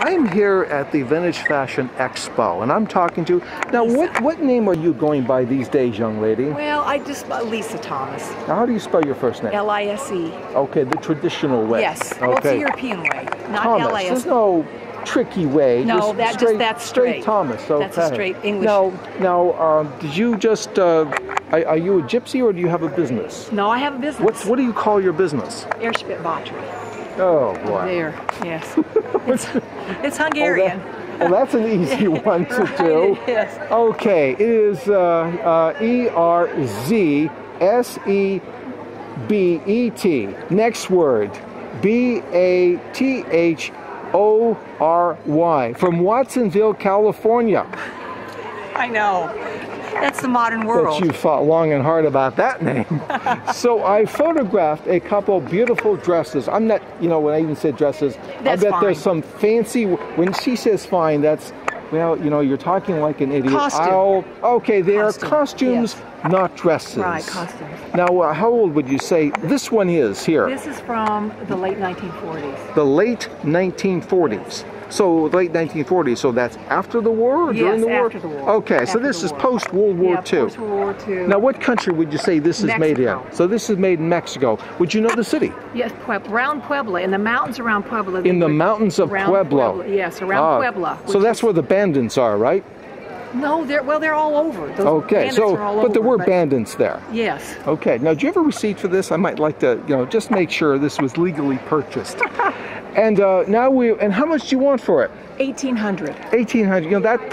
I'm here at the Vintage Fashion Expo, and I'm talking to, now what name are you going by these days, young lady? Well, I just, Lisa Thomas. Now, how do you spell your first name? L-I-S-E. Okay, the traditional way. Yes, okay. well, it's a European way, not Thomas. L-I-S-E. There's no tricky way. No, that's straight. Thomas, okay. That's a straight English. Now, did you just, are you a gypsy or do you have a business? No, I have a business. What do you call your business? Airspit Bottery. Oh, boy. There, yes. It's Hungarian. Well, that's an easy one to do. Yes. Okay, it is E-R-Z-S-E-B-E-T. Next word, B-A-T-H-O-R-Y. From Watsonville, California. I know. That's the modern world. Bet you thought long and hard about that name. So I photographed a couple beautiful dresses. I'm not, you know, when I even said dresses, That's I bet fine. there's some fancy, when she says fine, that's, well, you know, you're talking like an idiot. Costume. Okay, they are Costume, costumes, yes. not dresses. Right, costumes. Now, how old would you say this one is here? This is from the late 1940s. The late 1940s. So late 1940s, so that's after the war or during the war? After the war. Okay, so this is post-World War II. Post-World War II. Now, what country would you say this is made in? So this is made in Mexico. Would you know the city? Yes, around Puebla, in the mountains around Puebla. In the mountains of Puebla. Yes, around Puebla. So that's where the bandits are, right? No, they're all over. Those bandits are all but over, there were bandits there. Yes. Okay, now do you have a receipt for this? I might like to, you know, just make sure this was legally purchased. And and how much do you want for it? 1800. 1800. You know, that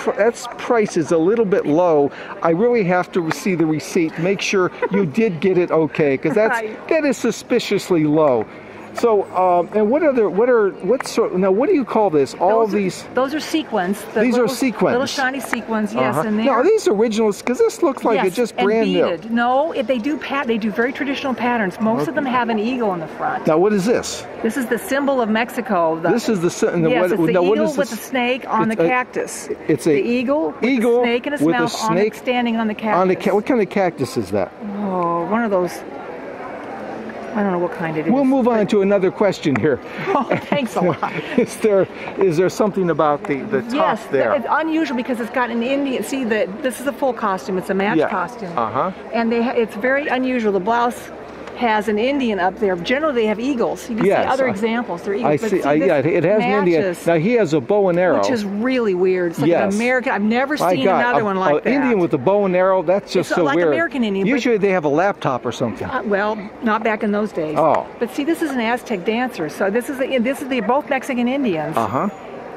price is a little bit low. I really have to see the receipt, make sure you did get it okay, because that is suspiciously low. So, and what do you call this? Those are sequins. These are sequins. Little shiny sequins, yes. And now, are these originals? Because this looks like it's just brand new. No, they do very traditional patterns. Most of them have an eagle in the front. Now, what is this? This is the symbol of Mexico. This is the it's the eagle with the snake on the cactus. It's the eagle with the snake in its mouth standing on the cactus. What kind of cactus is that? Oh, one of those. I don't know what kind it is. We'll move on to another question here. Oh, thanks a lot. Is there something about the top there? Yes, it's unusual because it's got an Indian. See, this is a full costume. It's a match costume. And it's very unusual. The blouse has an Indian up there. Generally, they have eagles. You can see other examples. They're eagles. I see. It has an Indian. Now he has a bow and arrow, which is really weird. It's like an American. I've never seen another one like that. Indian with a bow and arrow. That's just so like weird. American Indian. Usually they have a laptop or something. Well, not back in those days. Oh. But see, this is an Aztec dancer. So this is both Mexican Indians.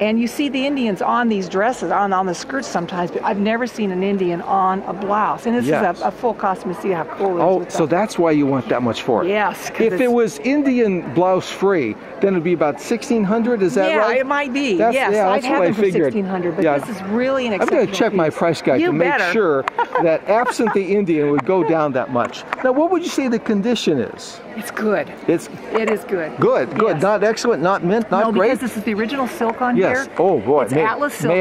And you see the Indians on these dresses, on the skirts sometimes, but I've never seen an Indian on a blouse. And this is a full costume. You see how cool it is. Oh, so that's why you want that much for it? Yes. If it was Indian blouse free, then it'd be about 1600. Is that right? Yeah, it might be. I'd have them for 1600, but this is really an exceptional I'm going to check my price guide to make sure that absent the Indian would go down that much. Now, what would you say the condition is? It's good. It is good. Good. Yes. Not excellent, not mint, not great. No, because this is the original silk on here. Yes. Oh boy. It's Atlas silk.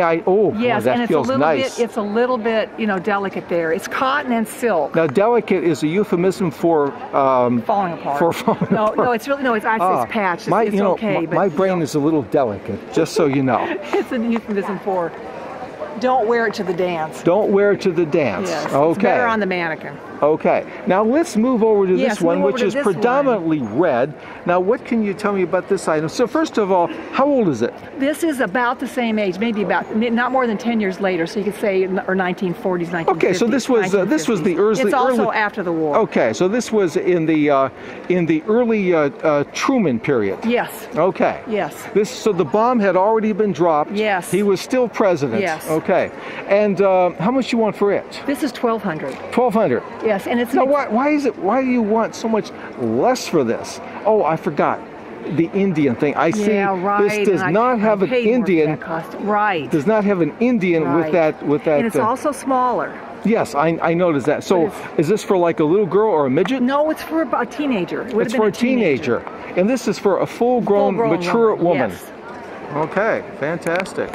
Yes, and feels nice. It's a little bit, delicate there. It's cotton and silk. Now, delicate is a euphemism for falling apart. For falling apart. No, it's really it's patched. It's okay. My brain is a little delicate, just so you know. It's a euphemism for don't wear it to the dance. Don't wear it to the dance. Yes. Okay. It's better on the mannequin. Okay. Now let's move over to this one, which is predominantly red. Now, what can you tell me about this item? So first of all, how old is it? This is about the same age, maybe not more than 10 years later. So you could say, or 1940s, 1950s. Okay, so this was the early. It's also after the war. Okay, so this was in the early Truman period. Yes. Okay. Yes. So the bomb had already been dropped. Yes. He was still president. Yes. Okay. And how much do you want for it? This is 1200. 1200. Yes, and it's now why do you want so much less for this? Oh, I forgot. The Indian thing. I see. Right. This does not have an Indian. Right. Does not have an Indian with that. And it's also smaller. Yes, I noticed that. So, is this for like a little girl or a midget? No, it's for a teenager. It's for a teenager. And this is for a full-grown mature woman. Yes. Okay, fantastic.